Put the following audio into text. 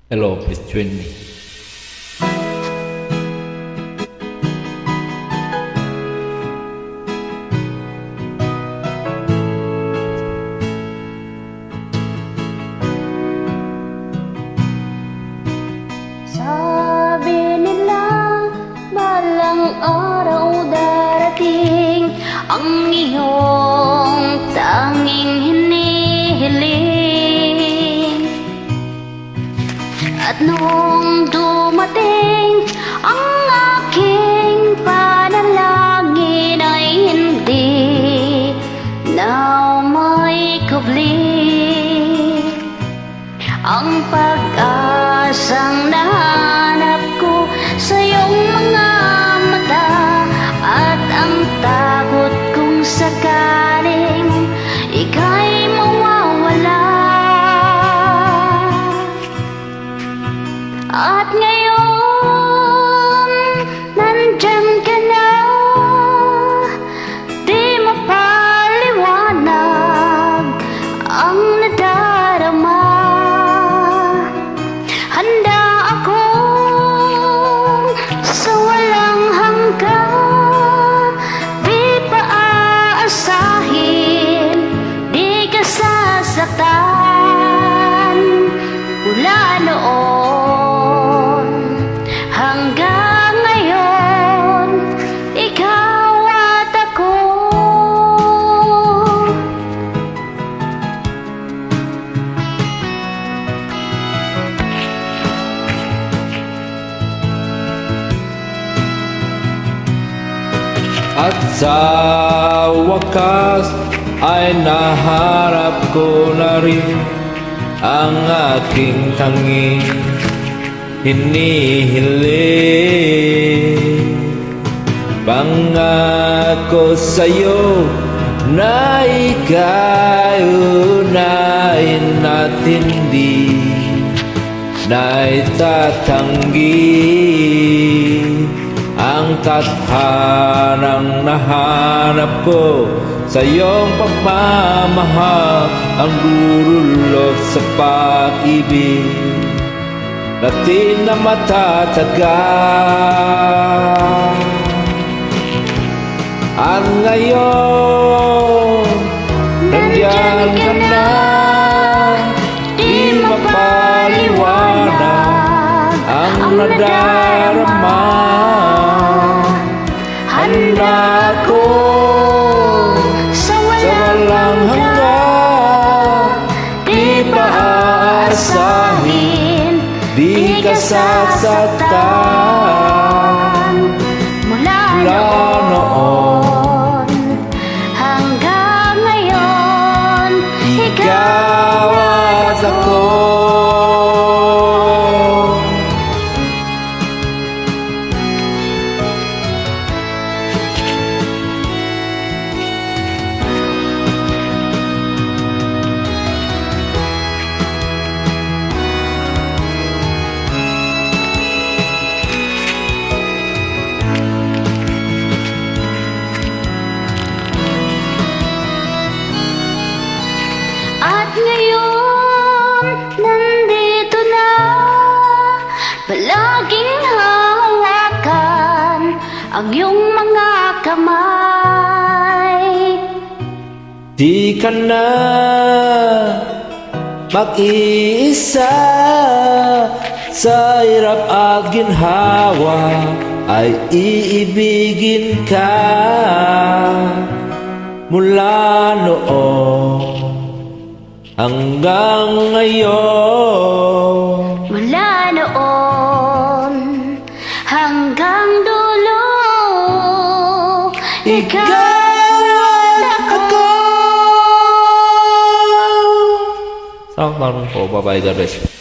Hello, please join me. Sabi nila, balang araw darating ang iyong tanging hinihiling. At nung dumating ang aking panalangin ay hindi na may kubli. Ang pag-asang nahanap ko sa iyong mga mata, at ang takot kong sakaling ika'y mawawala. At ngayon, nandyan ka na, di mapaliwanag ang nadarama. Handa ako sa walang hanggan, di pa aasahin, di ka sasaktan. Mula noon hanggang ngayon, ikaw at ako. At sa wakas ay naharap ko na rin ang aking tanging hinihiling. Pangako sa'yo na ika'y unahin at hindi na itatanggi ang tadhanang nahanap ko sa iyong pagmamahal, ang lululot sa pag-ibig na di na matatagal. At ngayon, nandiyan ka na, di mapaliwanag ang nadarama. Handa ko Sa walang hanggan, di pa aasahin, di ka sasaktan. Mula noon hanggang ngayon, ikaw at ako. At ngayon, nandito na, palaging hawakan ang iyong mga kamay. Di ka na mag-iisa sa hirap at ginhawa, ay iibigin ka. Mula noon hanggang ngayon, Mula noon hanggang dulo, ikaw at ako. Selamat malam po, bye-bye, God bless you.